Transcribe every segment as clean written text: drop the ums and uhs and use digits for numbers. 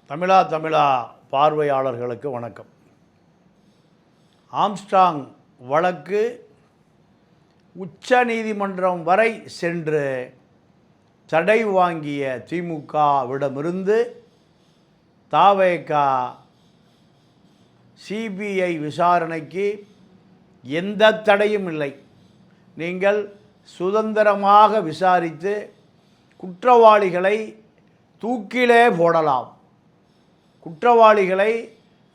தமிழா பார்வையாளர்களுக்கு வணக்கம். ஆம்ஸ்ட்ராங் வழக்கு உச்ச நீதிமன்றம் வரை சென்று தடை வாங்கிய திமுகவிடமிருந்து தவேக சிபிஐ விசாரணைக்கு எந்த தடையும் இல்லை, நீங்கள் சுதந்திரமாக விசாரித்து குற்றவாளிகளை தூக்கிலே போடலாம், குற்றவாளிகளை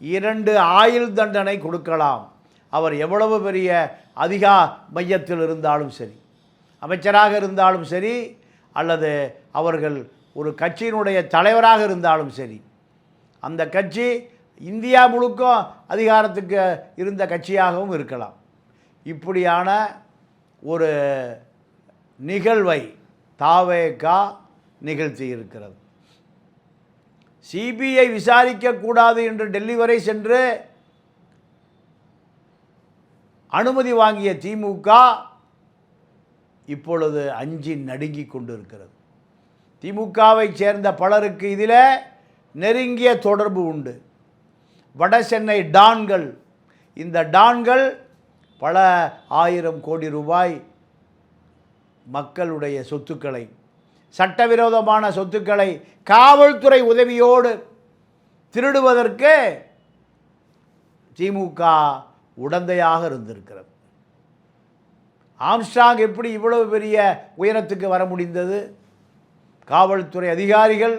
2 ஆயுள் தண்டனை கொடுக்கலாம். அவர் எவ்வளவு பெரிய மையத்தில் இருந்தாலும் சரி, அமைச்சராக இருந்தாலும் சரி, அல்லது அவர்கள் ஒரு கட்சியினுடைய தலைவராக இருந்தாலும் சரி, அந்த கட்சி இந்தியா முழுக்க அதிகாரத்துக்கு இருந்த கட்சியாகவும் இருக்கலாம். இப்படியான ஒரு நிகழ்வை தவேக நிகழ்த்தி இருக்கிறது. சிபிஐ விசாரிக்கக்கூடாது என்று டெல்லி வரை சென்று அனுமதி வாங்கிய திமுக இப்பொழுது அஞ்சி நடுங்கிக் கொண்டிருக்கிறது. திமுகவை சேர்ந்த பலருக்கு இதில் நெருங்கிய தொடர்பு உண்டு. வட சென்னை டான்கள், இந்த டான்கள் பல 1000 கோடி ரூபாய் மக்களுடைய சொத்துக்களை, சட்டவிரோதமான சொத்துக்களை காவல்துறை உதவியோடு திருடுவதற்கு திமுக உடந்தையாக இருந்திருக்கிறது. ஆம்ஸ்ட்ராங் எப்படி இவ்வளவு பெரிய உயரத்துக்கு வர முடிந்தது? காவல்துறை அதிகாரிகள்,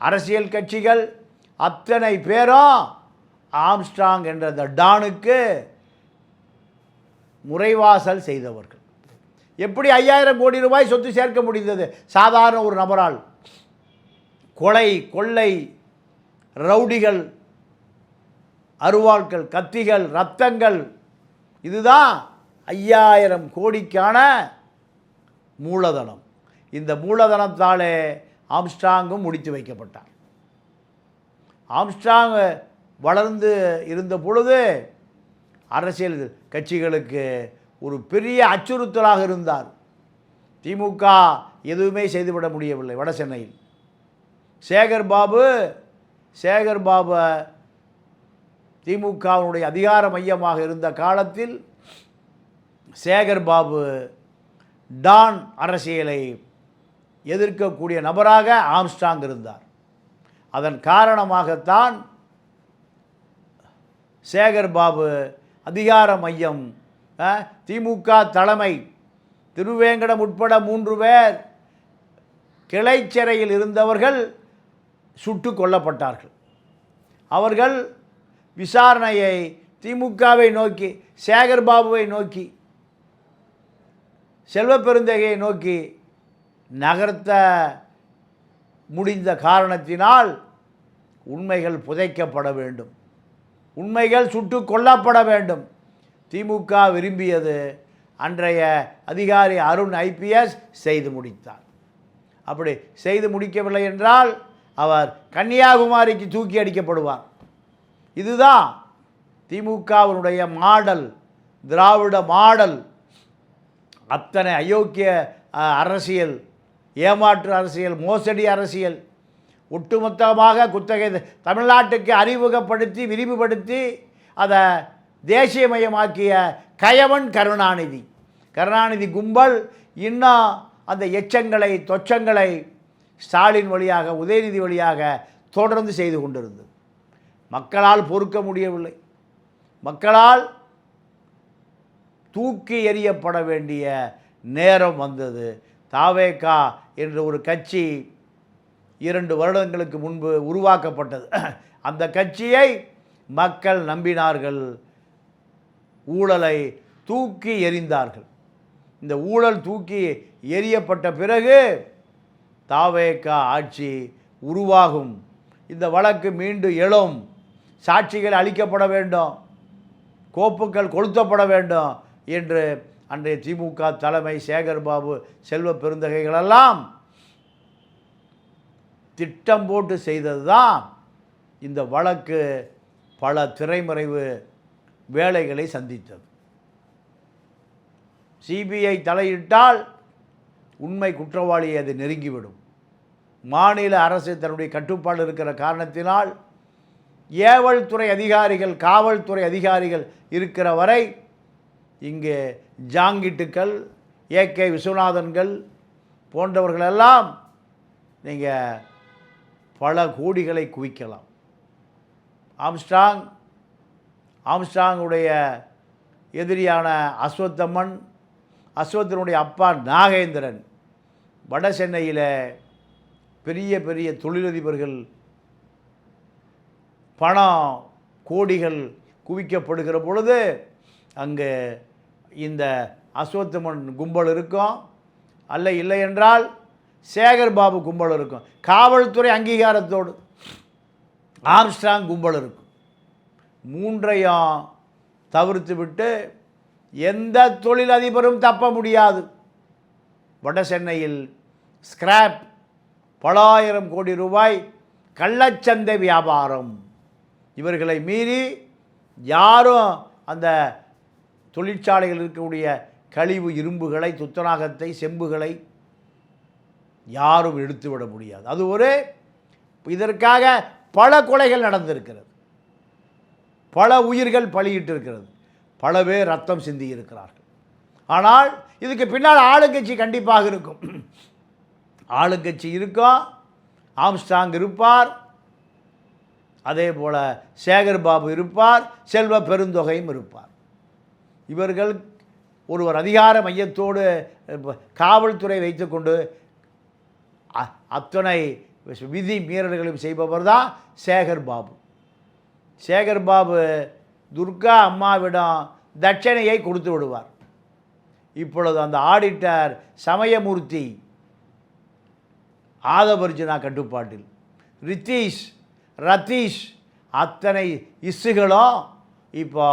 அரசியல் கட்சிகள் அத்தனை பேரும் ஆம்ஸ்ட்ராங் என்ற அந்த டானுக்கு முறைவாசல் செய்தவர்கள். எப்படி 5000 கோடி ரூபாய் சொத்து சேர்க்க முடிந்தது சாதாரண ஒரு நபரால்? கொலை, கொள்ளை, ரவுடிகள், அருவாள்கள், கத்திகள், ரத்தங்கள், இதுதான் 5000 கோடிக்கான மூலதனம். இந்த மூலதனத்தாலே ஆம்ஸ்ட்ராங்கும் முடித்து வைக்கப்பட்டார். ஆம்ஸ்ட்ராங் வளர்ந்து இருந்த பொழுது அரசியல் கட்சிகளுக்கு ஒரு பெரிய அச்சுறுத்தலாக இருந்தார். திமுக எதுவுமே செய்துவிட முடியவில்லை. வட சென்னையில் சேகர் பாபு திமுகவினுடைய அதிகார மையமாக இருந்த காலத்தில் சேகர் பாபு டான் அரசியலை எதிர்க்கக்கூடிய நபராக ஆம்ஸ்ட்ராங் இருந்தார். அதன் காரணமாகத்தான் சேகர் பாபு அதிகார மையம், திமுக தலைமை, திருவேங்கடம் உட்பட 3 பேர் கிளை சிறையில் இருந்தவர்கள் சுட்டு கொல்லப்பட்டார்கள். அவர்கள் விசாரணையை திமுகவை நோக்கி, சேகர் பாபுவை நோக்கி, செல்வ பெருந்தகையை நோக்கி நகர்த்த முடிந்த காரணத்தினால் உண்மைகள் புதைக்கப்பட வேண்டும், உண்மைகள் சுட்டு கொல்லப்பட வேண்டும். திமுக விரும்பியது அன்றைய அதிகாரி அருண் ஐபிஎஸ் செய்து முடித்தார். அப்படி செய்து முடிக்கவில்லை என்றால் அவர் கன்னியாகுமரிக்கு தூக்கி அடிக்கப்படுவார். இதுதான் திமுகவினுடைய மாடல், திராவிட மாடல். அத்தனை அயோக்கிய அரசியல், ஏமாற்று அரசியல், மோசடி அரசியல் ஒட்டுமொத்தமாக குத்தகை தமிழ்நாட்டுக்கு அறிமுகப்படுத்தி விரிவுபடுத்தி அதை தேசியமயமாக்கிய கயவன் கருணாநிதி கும்பல் இன்னும் அந்த எச்சங்களை, தொச்சங்களை ஸ்டாலின் வழியாக, உதயநிதி வழியாக தொடர்ந்து செய்து கொண்டிருந்தது. மக்களால் பொறுக்க முடியவில்லை. மக்களால் தூக்கி எறியப்பட வேண்டிய நேரம் வந்தது. தவேக என்ற ஒரு கட்சி 2 வருடங்களுக்கு முன்பு உருவாக்கப்பட்டது. அந்த கட்சியை மக்கள் நம்பினார்கள், ஊழலை தூக்கி எறிந்தார்கள். இந்த ஊழல் தூக்கி எறியப்பட்ட பிறகு தவேக ஆட்சி உருவாகும், இந்த வழக்கு மீண்டும் எழும், சாட்சிகள் அளிக்கப்பட வேண்டும், கோப்புக்கள் கொளுத்தப்பட வேண்டும் என்று அன்றைய திமுக தலைமை சேகர் பாபு, செல்வ பெருந்தகைகளெல்லாம் திட்டம் போட்டு செய்தது தான் இந்த வழக்கு பல திரைமறைவு வேலைகளை சந்தித்தது. சிபிஐ தலையிட்டால் உண்மை குற்றவாளியை அது நெருங்கிவிடும். மாநில அரசு தன்னுடைய கட்டுப்பாடு இருக்கிற காரணத்தினால் ஏவல் துறை அதிகாரிகள், காவல்துறை அதிகாரிகள் இருக்கிற வரை இங்கே ஜாங்கிட்டுக்கள், ஏகே விஸ்வநாதன்கள் போன்றவர்களெல்லாம் நீங்கள் பல கோடிகளை குவிக்கலாம். ஆம்ஸ்ட்ராங்குடைய எதிரியான அஸ்வத்தம்மன், அஸ்வத்தினுடைய அப்பா நாகேந்திரன், வட சென்னையில் பெரிய பெரிய தொழிலதிபர்கள் பணம் கோடிகள் குவிக்கப்படுகிற பொழுது அங்கே இந்த அஸ்வத்தம்மன் கும்பல் இருக்கும், இல்லை என்றால் சேகர் பாபு கும்பல் இருக்கும். காவல்துறை அங்கீகாரத்தோடு ஆம்ஸ்ட்ராங் கும்பல் இருக்கும். மூன்றையும் தவிர்த்து விட்டு எந்த தொழிலதிபரும் தப்ப முடியாது. வட சென்னையில் ஸ்கிராப் பல ஆயிரம் கோடி ரூபாய் கள்ளச்சந்தை வியாபாரம். இவர்களை மீறி யாரும் அந்த தொழிற்சாலையில் இருக்கக்கூடிய கழிவு இரும்புகளை, துத்தநாகத்தை, செம்புகளை யாரும் எடுத்துவிட முடியாது. அது ஒரு இதற்காக பல கொலைகள் நடந்திருக்கிறது, பல உயிர்கள் பலியிட்டிருக்கிறது, பல பேர் ரத்தம் சிந்தி இருக்கிறார்கள். ஆனால் இதுக்கு பின்னால் ஆளுங்கட்சி கண்டிப்பாக இருக்கும். ஆளுங்கட்சி இருக்கும், ஆம்ஸ்ட்ராங் இருப்பார், அதே போல் சேகர் பாபு இருப்பார், செல்வ பெருந்தொகையும் இருப்பார். இவர்கள் ஒருவர் அதிகார மையத்தோடு காவல்துறை வைத்துக்கொண்டு அத்தனை விதி மீறல்களையும் செய்பவர் தான் சேகர் பாபு. சேகர் பாபு துர்கா அம்மாவிடம் தட்சணையை கொடுத்து விடுவார். இப்பொழுது அந்த ஆடிட்டர் சமயமூர்த்தி ஆதவர்ஜுனா கட்டுப்பாட்டில், ரத்தீஷ் அத்தனை இஸ்ஸுகளும் இப்போ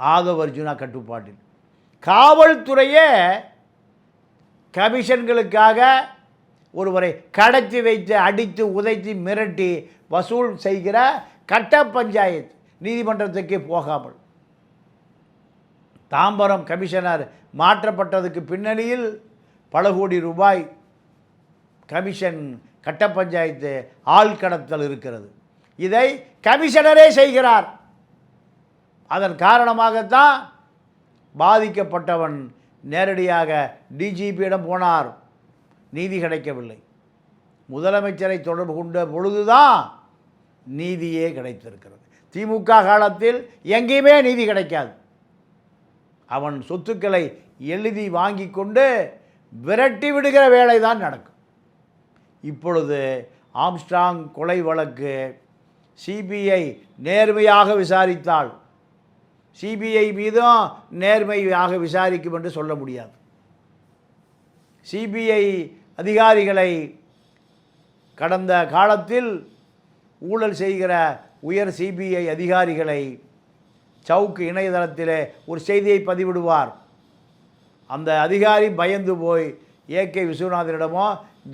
ஆதவர்ஜுனா கட்டுப்பாட்டில். காவல்துறையே கமிஷன்களுக்காக ஒருவரை கடத்தி வைத்து அடித்து உதைத்து மிரட்டி வசூல் செய்கிற கட்ட பஞ்சாயத்து நீதிமன்றத்துக்கே போகாமல் தாம்பரம் கமிஷனர் மாற்றப்பட்டதுக்கு பின்னணியில் பல கோடி ரூபாய் கமிஷன் கட்ட பஞ்சாயத்து ஆள்கடத்தல் இருக்கிறது. இதை கமிஷனரே செய்கிறார். அதன் காரணமாகத்தான் பாதிக்கப்பட்டவன் நேரடியாக டிஜிபியிடம் போனார், நீதி கிடைக்கவில்லை. முதலமைச்சரை தொடர்பு கொண்ட பொழுதுதான் நீதியே கிடைத்திருக்கிறது. திமுக காலத்தில் எங்கேயுமே நீதி கிடைக்காது. அவன் சொத்துக்களை எழுதி வாங்கி கொண்டு விரட்டி விடுகிற வேலை தான் நடக்கும். இப்பொழுது ஆம்ஸ்ட்ராங் கொலை வழக்கு சிபிஐ நேர்மையாக விசாரித்தால் சிபிஐ மீதும் நேர்மையாக விசாரிக்கும் என்று சொல்ல முடியாது. சிபிஐ அதிகாரிகளை கடந்த காலத்தில் ஊழல் செய்கிற உயர் சிபிஐ அதிகாரிகளை சவுக்கு இணையதளத்தில் ஒரு செய்தியை பதிவிடுவார். அந்த அதிகாரி பயந்து போய் ஏகே விஸ்வநாதனிடமோ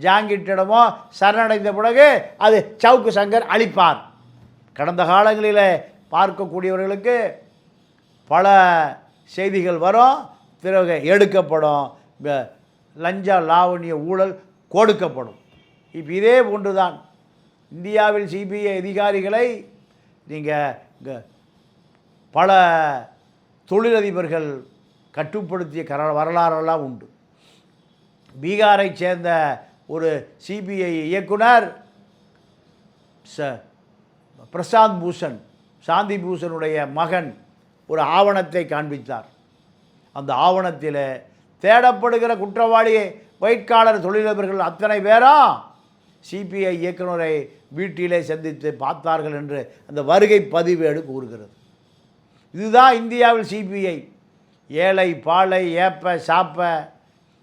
ஜாங்கிட்டிடமோ சரணடைந்த பிறகு அது சவுக்கு சங்கர் அளிப்பார். கடந்த காலங்களில் பார்க்கக்கூடியவர்களுக்கு பல செய்திகள் வரும், பிறகு எடுக்கப்படும், லஞ்ச லாவணிய ஊழல் கொடுக்கப்படும். இப்போ இதே போன்று தான் இந்தியாவில் சிபிஐ அதிகாரிகளை நீங்கள் பல தொழிலதிபர்கள் கட்டுப்படுத்திய வரலாறெல்லாம் உண்டு. பீகாரை சேர்ந்த ஒரு சிபிஐ இயக்குனர் பிரசாந்த் பூஷன், சாந்தி பூஷனுடைய மகன் ஒரு ஆவணத்தை காண்பித்தார். அந்த ஆவணத்தில் தேடப்படுகிற குற்றவாளியை ஒயிட் காலர் தொழிலதிபர்கள் அத்தனை பேரும் சிபிஐ இயக்குநரை வீட்டிலே சந்தித்து பார்த்தார்கள் என்று அந்த வருகை பதிவேடு கூறுகிறது. இதுதான் இந்தியாவில் சிபிஐ. ஏழை பாழை ஏப்ப சாப்ப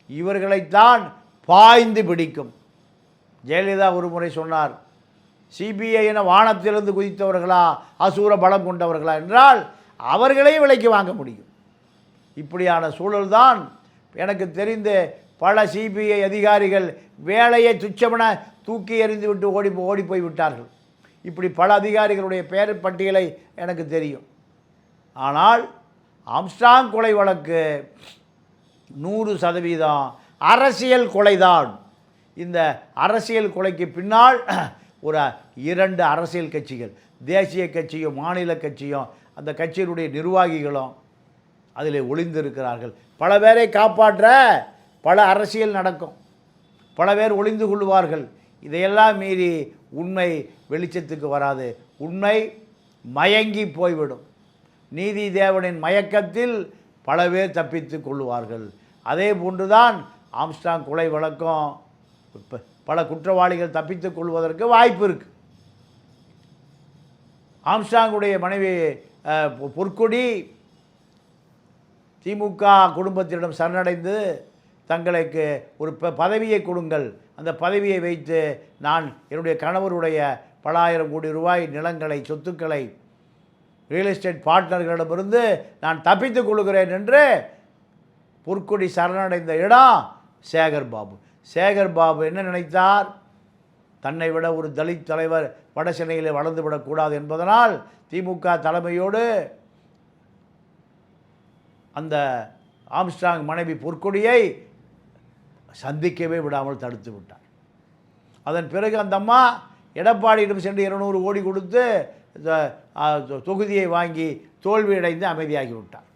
இவர்களைத்தான் பாய்ந்து பிடிக்கும். ஜெயலலிதா ஒரு முறை சொன்னார், சிபிஐ என வானத்திலிருந்து குதித்தவர்களா, அசூர பலம் கொண்டவர்களா என்றால் அவர்களையும் விலைக்கு வாங்க முடியும். இப்படியான சூழல்தான் எனக்கு தெரிந்த பல சிபிஐ அதிகாரிகள் வேலையை துச்சமென தூக்கி எறிந்து விட்டு ஓடி போய் விட்டார்கள். இப்படி பல அதிகாரிகளுடைய பெயர் பட்டியலை எனக்கு தெரியும். ஆனால் ஆம்ஸ்ட்ராங் கொலை வழக்கு 100% அரசியல் கொலைதான். இந்த அரசியல் கொலைக்கு பின்னால் ஒரு 2 அரசியல் கட்சிகள், தேசிய கட்சியும் மாநில கட்சியும் அந்த கட்சியினுடைய நிர்வாகிகளும் அதில் ஒளிந்திருக்கிறார்கள். பல பேரை காப்பாற்ற பல அரசியல் நடக்கும், பல பேர் ஒளிந்து கொள்வார்கள். இதையெல்லாம் மீறி உண்மை வெளிச்சத்துக்கு வராது, உண்மை மயங்கி போய்விடும். நீதி தேவனின் மயக்கத்தில் பல பேர் தப்பித்து கொள்வார்கள். அதே போன்றுதான் ஆம்ஸ்ட்ராங் கொலை வழக்கம். பல குற்றவாளிகள் தப்பித்து கொள்வதற்கு வாய்ப்பு இருக்குது. ஆம்ஸ்ட்ராங்குடைய மனைவி பொற்கொடி திமுக குடும்பத்திடம் சரணடைந்து தங்களுக்கு ஒரு பதவியை கொடுங்கள், அந்த பதவியை வைத்து நான் என்னுடைய கணவருடைய பல ஆயிரம் கோடி ரூபாய் நிலங்களை, சொத்துக்களை ரியல் எஸ்டேட் பார்ட்னர்களிடமிருந்து நான் தப்பித்துக் கொள்கிறேன் என்று பொற்கொடி சரணடைந்த இடம் சேகர்பாபு. சேகர்பாபு என்ன நினைத்தார்? தன்னை விட ஒரு தலித் தலைவர் வட சென்னையில் வளர்ந்துவிடக்கூடாது என்பதனால் திமுக தலைமையோடு அந்த ஆம்ஸ்ட்ராங் மனைவி பொற்கொடியை சந்திக்கவே விடாமல் தடுத்து விட்டார். அதன் பிறகு அந்த அம்மா எடப்பாடியிடம் சென்று 200 கோடி கொடுத்து தொகுதியை வாங்கி தோல்வியடைந்து அமைதியாகிவிட்டார்.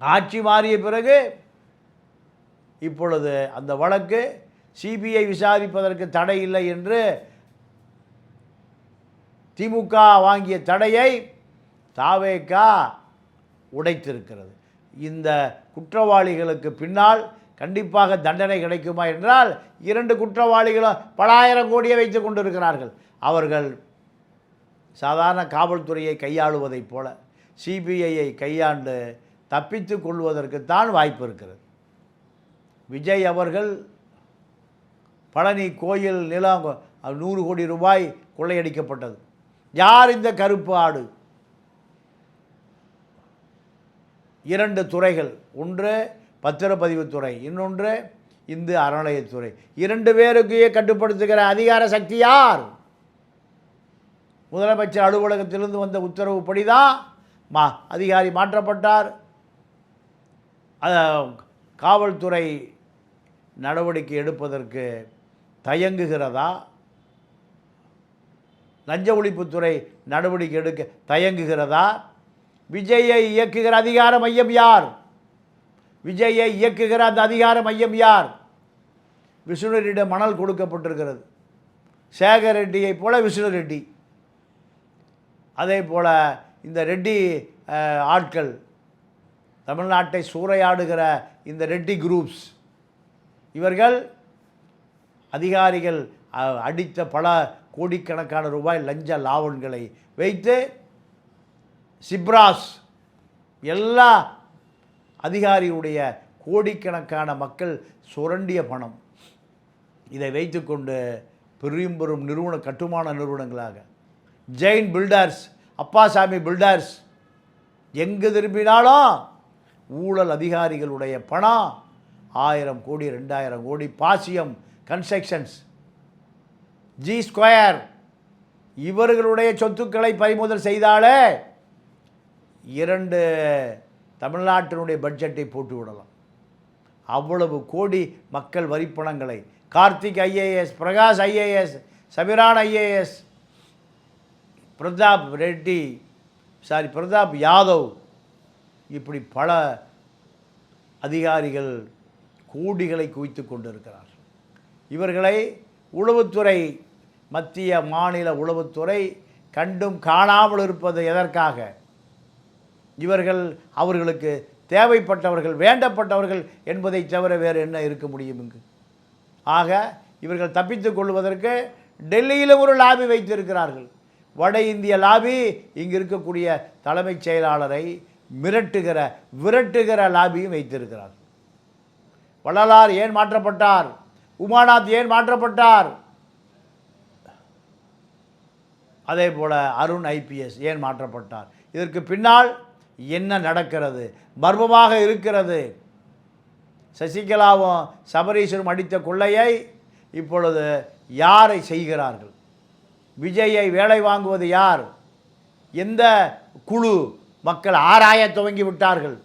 ஆட்சி மாறிய பிறகு இப்பொழுது அந்த வழக்கு சிபிஐ விசாரிப்பதற்கு தடை இல்லை என்று திமுக வாங்கிய தடையை தாவேகா உடைத்திருக்கிறது. இந்த குற்றவாளிகளுக்கு பின்னால் கண்டிப்பாக தண்டனை கிடைக்குமா என்றால் 2 குற்றவாளிகளும் பல ஆயிரம் கோடியை வைத்து கொண்டிருக்கிறார்கள். அவர்கள் சாதாரண காவல்துறையை கையாளுவதைப் போல சிபிஐயை கையாண்டு தப்பித்து கொள்வதற்குத்தான் வாய்ப்பு இருக்கிறது. விஜய் அவர்கள் பழனி கோயில் நிலம் 100 கோடி ரூபாய் கொள்ளையடிக்கப்பட்டது. யார் இந்த கருப்பு ஆடு? 2 துறைகள், ஒன்று பத்திரப்பதிவுத்துறை, இன்னொன்று இந்து அறநிலையத்துறை. 2 பேருக்கையே கட்டுப்படுத்துகிற அதிகார சக்தி யார்? முதலமைச்சர் அலுவலகத்திலிருந்து வந்த உத்தரவுப்படி தான் அதிகாரி மாற்றப்பட்டார். காவல்துறை நடவடிக்கை எடுப்பதற்கு தயங்குகிறதா? லஞ்ச ஒழிப்புத்துறை நடவடிக்கை எடுக்க தயங்குகிறதா? விஜயை இயக்குகிற அதிகார மையம் யார்? விஜயை இயக்குகிற அந்த அதிகார மையம் யார்? விஷ்ணு ரெட்டியிடம் மணல் கொடுக்கப்பட்டிருக்கிறது. சேகர் ரெட்டியை போல விஷ்ணு ரெட்டி, அதே போல் இந்த ரெட்டி ஆட்கள், தமிழ்நாட்டை சூறையாடுகிற இந்த ரெட்டி குரூப்ஸ், இவர்கள் அதிகாரிகள் அடித்த பல கோடிக்கணக்கான ரூபாய் லஞ்ச லாவண்களை வைத்து சிப்ராஸ் எல்லா அதிகாரியுடைய கோடிக்கணக்கான மக்கள் சுரண்டிய பணம், இதை வைத்துக்கொண்டு பெரும் பெரும் கட்டுமான நிறுவனங்களாக ஜெயின் பில்டர்ஸ், அப்பாசாமி பில்டர்ஸ், எங்கு திரும்பினாலும் ஊழல் அதிகாரிகளுடைய பணம் 1000 கோடி 2000 கோடி. பாசியம் கன்ஸ்ட்ரக்ஷன்ஸ், ஜி ஸ்கொயர், இவர்களுடைய சொத்துக்களை பறிமுதல் செய்தாலே 2 தமிழ்நாட்டினுடைய பட்ஜெட்டை போட்டு விடலாம். அவ்வளவு கோடி மக்கள் வரிப்பணங்களை Karthik IAS, Prakash IAS, Sabiran IAS, Pratap Yadav, இப்படி பல அதிகாரிகள் கோடிகளை குவித்து கொண்டிருக்கிறார். இவர்களை உளவுத்துறை, மத்திய மாநில உளவுத்துறை கண்டும் காணாமல் இருப்பது எதற்காக? இவர்கள் அவர்களுக்கு தேவைப்பட்டவர்கள், வேண்டப்பட்டவர்கள் என்பதை தவிர வேறு என்ன இருக்க முடியும் இங்கு? ஆக இவர்கள் தப்பித்து கொள்வதற்கு டெல்லியில் ஒரு லாபி வைத்திருக்கிறார்கள். வட இந்திய லாபி இங்கு இருக்கக்கூடிய தலைமைச் செயலாளரை விரட்டுகிற லாபியும் வைத்திருக்கிறார். வள்ளலார் ஏன் மாற்றப்பட்டார்? உமாநாத் ஏன் மாற்றப்பட்டார்? அதே போல் அருண் ஐபிஎஸ் ஏன் மாற்றப்பட்டார்? இதற்கு பின்னால் என்ன நடக்கிறது? மர்மமாக இருக்கிறது. சசிகலாவும் சபரீஷனும் அடித்த கொள்ளையை இப்பொழுது யாரை செய்கிறார்கள்? விஜயை வேலை வாங்குவது யார்? எந்த குழு? மக்கள் ஆராய துவங்கி விட்டார்கள்.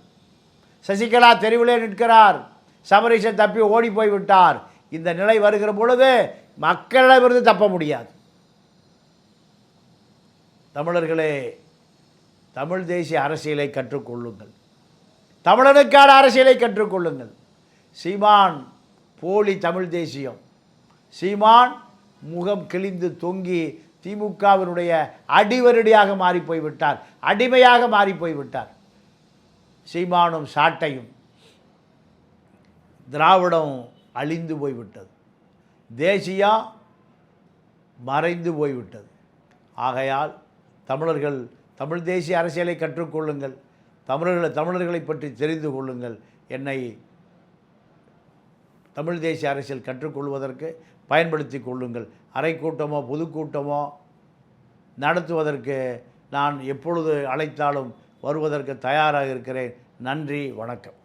சசிகலா தெருவிலே நிற்கிறார், சபரீஷன் தப்பி ஓடி போய் விட்டார். இந்த நிலை வருகிற பொழுது மக்களிடமிருந்து தப்ப முடியாது. தமிழர்களே, தமிழ் தேசிய அரசியலை கற்றுக்கொள்ளுங்கள், தமிழனுக்கான அரசியலை கற்றுக்கொள்ளுங்கள். சீமான் போலி தமிழ் தேசியம், சீமான் முகம் கிழிந்து தொங்கி திமுகவினுடைய அடிவருடியாக மாறிப்போய்விட்டார், அடிமையாக மாறிப்போய்விட்டார். சீமானும் சாட்டையும் திராவிடம் அழிந்து போய்விட்டது, தேசியம் மறைந்து போய்விட்டது. ஆகையால் தமிழர்கள் தமிழ் தேசிய அரசியலை கற்றுக்கொள்ளுங்கள், தமிழர்களை பற்றி தெரிந்து கொள்ளுங்கள். என்னை தமிழ் தேசிய அரசியல் கற்றுக்கொள்வதற்கு பயன்படுத்தி கொள்ளுங்கள். அரை கூட்டமோ பொதுக்கூட்டமோ நடத்துவதற்கு நான் எப்பொழுது அழைத்தாலும் வருவதற்கு தயாராக இருக்கிறேன். நன்றி, வணக்கம்.